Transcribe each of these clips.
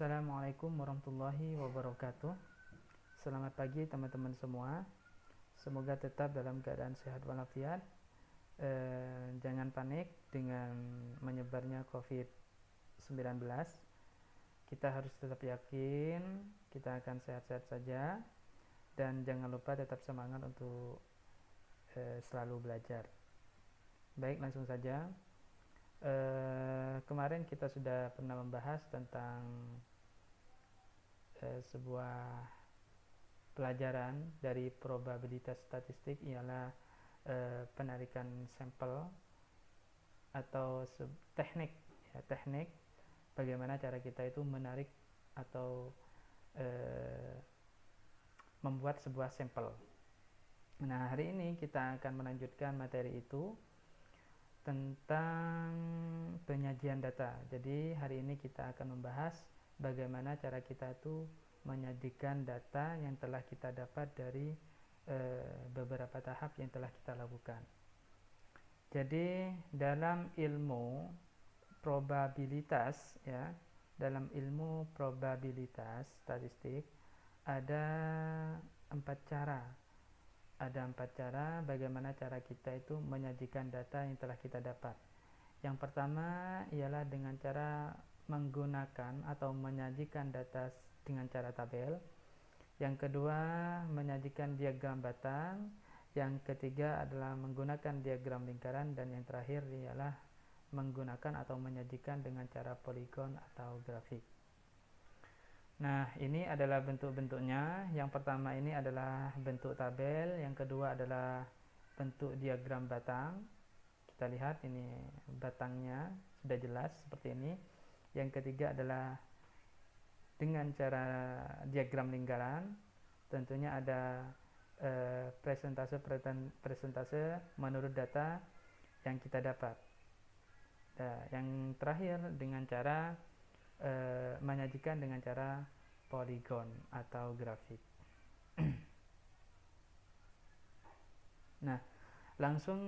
Assalamualaikum warahmatullahi wabarakatuh. Selamat pagi teman-teman semua. Semoga tetap dalam keadaan sehat walafiat. Jangan panik dengan menyebarnya COVID-19. Kita harus tetap yakin kita akan sehat-sehat saja. Dan jangan lupa tetap semangat untuk selalu belajar. Baik, langsung saja. Kemarin kita sudah pernah membahas tentang sebuah pelajaran dari probabilitas statistik, ialah penarikan sampel atau teknik bagaimana cara kita itu menarik atau membuat sebuah sampel. Nah, hari ini kita akan melanjutkan materi itu tentang penyajian data. Jadi hari ini kita akan membahas bagaimana cara kita itu menyajikan data yang telah kita dapat dari beberapa tahap yang telah kita lakukan. Jadi dalam ilmu probabilitas, dalam ilmu probabilitas statistik ada empat cara bagaimana cara kita itu menyajikan data yang telah kita dapat. Yang pertama ialah dengan cara menggunakan atau menyajikan data dengan cara tabel. Yang kedua, menyajikan diagram batang. Yang ketiga adalah menggunakan diagram lingkaran. Dan yang terakhir ialah menggunakan atau menyajikan dengan cara poligon atau grafik. Nah, ini adalah bentuk-bentuknya. Yang pertama ini adalah bentuk tabel, yang kedua adalah bentuk diagram batang. Kita lihat ini batangnya sudah jelas seperti ini. Yang ketiga adalah dengan cara diagram lingkaran. Tentunya ada presentase menurut data yang kita dapat. Nah, yang terakhir dengan cara menyajikan dengan cara poligon atau grafik. Nah, langsung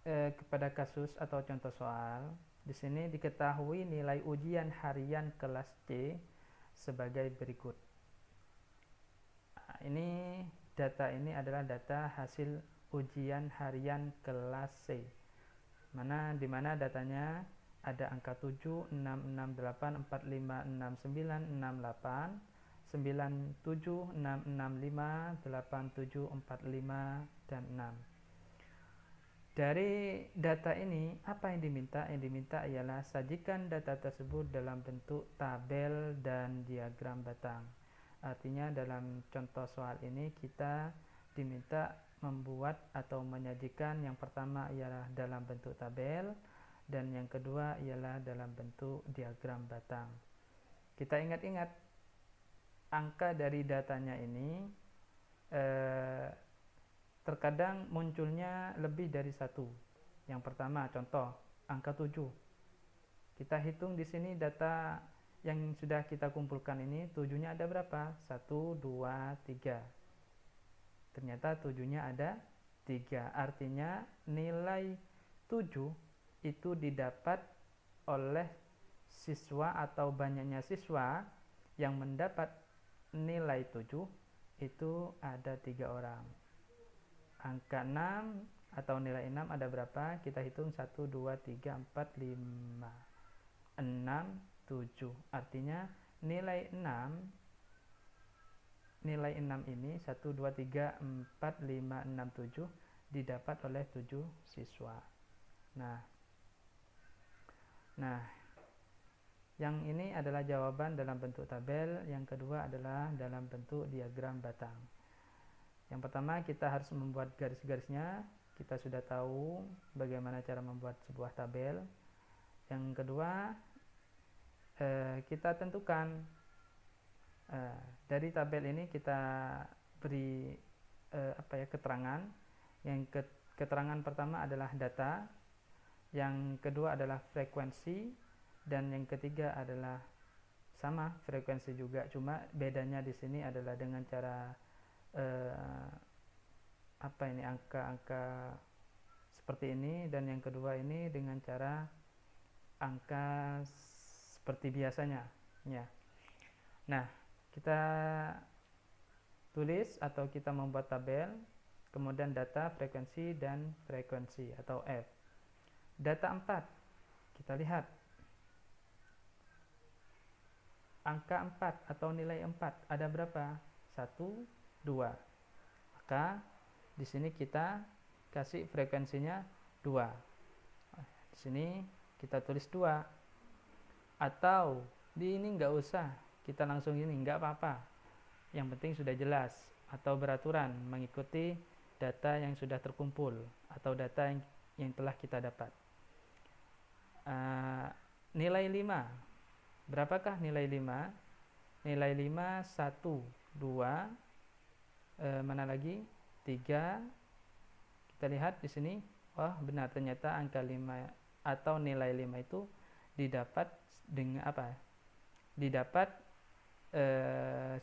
kepada kasus atau contoh soal. Di sini diketahui nilai ujian harian kelas C sebagai berikut. Nah, ini data ini adalah data hasil ujian harian kelas C. Di mana datanya ada angka 7, 6, 6, 8, 4, 5, 6, 9, 6, 8, 9, 7, 6, 6, 5, 8, 7, 4, 5, dan 6. Dari data ini, apa yang diminta? Yang diminta ialah sajikan data tersebut dalam bentuk tabel dan diagram batang. Artinya dalam contoh soal ini kita diminta membuat atau menyajikan yang pertama ialah dalam bentuk tabel, dan yang kedua ialah dalam bentuk diagram batang. Kita ingat-ingat angka dari datanya ini terkadang munculnya lebih dari satu. Yang pertama contoh angka 7. Kita hitung di sini data yang sudah kita kumpulkan ini, 7-nya ada berapa? 1, 2, 3. Ternyata 7-nya ada 3. Artinya nilai 7 itu didapat oleh siswa atau banyaknya siswa yang mendapat nilai 7 itu ada 3 orang. Angka 6 atau nilai 6 ada berapa? Kita hitung 1, 2, 3, 4, 5, 6, 7. Artinya nilai 6 ini 1, 2, 3, 4, 5, 6, 7 didapat oleh 7 siswa. Nah, yang ini adalah jawaban dalam bentuk tabel, yang kedua adalah dalam bentuk diagram batang. Yang pertama kita harus membuat garis-garisnya. Kita sudah tahu bagaimana cara membuat sebuah tabel. Yang kedua kita tentukan dari tabel ini kita beri keterangan. Yang keterangan pertama adalah data, yang kedua adalah frekuensi, dan yang ketiga adalah sama frekuensi juga, cuma bedanya di sini adalah dengan cara angka-angka seperti ini, dan yang kedua ini dengan cara angka seperti biasanya. Ya. Nah, kita tulis atau kita membuat tabel, kemudian data, frekuensi, dan frekuensi atau F. Data 4, kita lihat angka 4 atau nilai 4 ada berapa? 1, 2. Maka di sini kita kasih frekuensinya 2. Di sini kita tulis 2. Atau di ini nggak usah, kita langsung ini nggak apa-apa. Yang penting sudah jelas atau beraturan mengikuti data yang sudah terkumpul atau data yang telah kita dapat. Nilai 5. Berapakah nilai 5? Nilai 5 1, 2, mana lagi? 3. Kita lihat di sini. Wah, benar, ternyata angka 5 atau nilai 5 itu didapat dengan apa? Didapat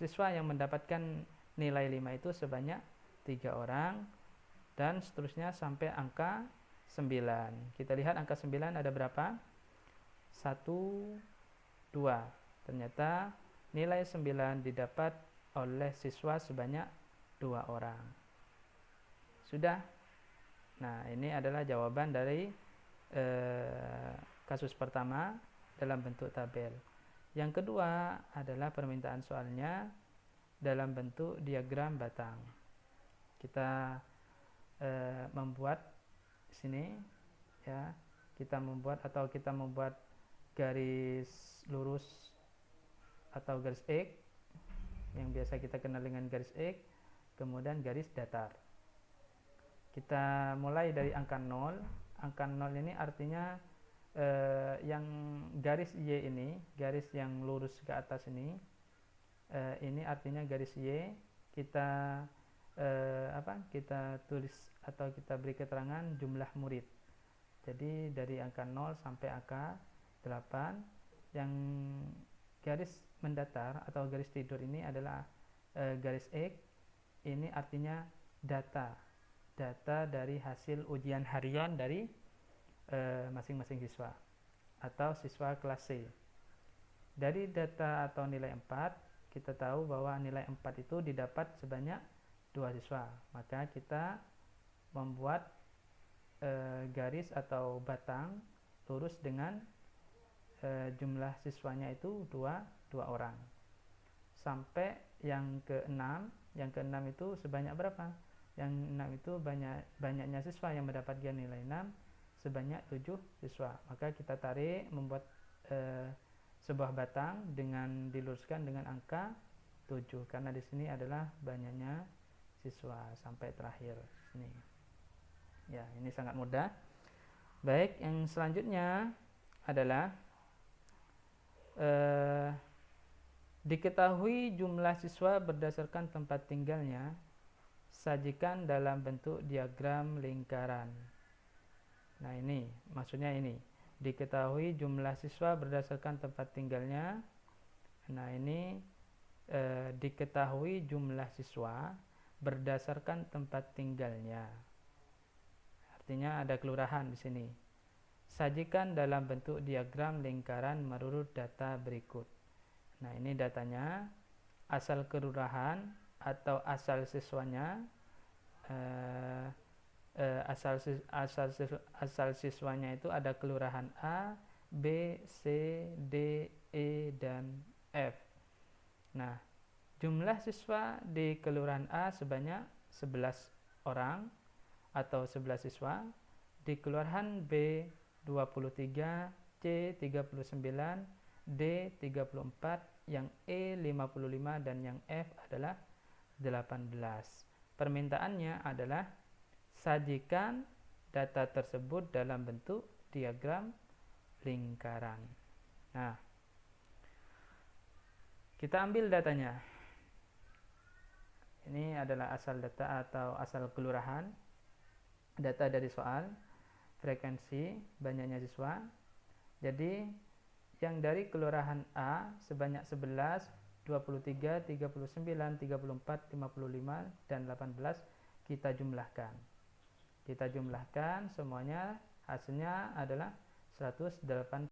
siswa yang mendapatkan nilai 5 itu sebanyak 3 orang dan seterusnya sampai angka 9. Kita lihat angka 9 ada berapa? 1, 2. Ternyata nilai 9 didapat oleh siswa sebanyak 2 orang. Sudah? Nah, ini adalah jawaban dari kasus pertama dalam bentuk tabel. Yang kedua adalah permintaan soalnya dalam bentuk diagram batang. Kita membuat di sini ya, kita membuat garis lurus atau garis X yang biasa kita kenal dengan garis X, kemudian garis datar. Kita mulai dari angka 0. Angka 0 ini artinya yang garis Y ini, garis yang lurus ke atas ini artinya garis Y. Kita kita tulis atau kita beri keterangan jumlah murid. Jadi dari angka 0 sampai angka 8. Yang garis mendatar atau garis tidur ini adalah garis X. Ini artinya data dari hasil ujian harian dari masing-masing siswa atau siswa kelas C. Dari data atau nilai 4, kita tahu bahwa nilai 4 itu didapat sebanyak 2 siswa. Maka kita membuat garis atau batang lurus dengan jumlah siswanya itu 2 orang. Sampai yang ke-6. Yang ke-6 itu sebanyak berapa? Yang 6 itu banyaknya siswa yang mendapatkan nilai 6 sebanyak 7 siswa. Maka kita tarik membuat sebuah batang dengan diluruskan dengan angka 7 karena di sini adalah banyaknya siswa sampai terakhir sini. Ya, ini sangat mudah. Baik, yang selanjutnya adalah diketahui jumlah siswa berdasarkan tempat tinggalnya, sajikan dalam bentuk diagram lingkaran. Nah, ini maksudnya ini. Diketahui jumlah siswa berdasarkan tempat tinggalnya. Nah, ini diketahui jumlah siswa berdasarkan tempat tinggalnya. Artinya ada kelurahan di sini. Sajikan dalam bentuk diagram lingkaran menurut data berikut. Nah, ini datanya. Asal kelurahan atau asal siswanya, asal siswanya itu ada kelurahan A, B, C, D, E, dan F. Nah, jumlah siswa di kelurahan A sebanyak 11 orang atau 11 siswa, di kelurahan B 23, C 39, D 34, yang E 55, dan yang F adalah 18. Permintaannya adalah sajikan data tersebut dalam bentuk diagram lingkaran. Nah, kita ambil datanya. Ini adalah asal data atau asal kelurahan. Data dari soal, frekuensi, banyaknya siswa. Jadi, yang dari kelurahan A sebanyak 11, 23, 39, 34, 55, dan 18 kita jumlahkan. Kita jumlahkan semuanya, hasilnya adalah 108.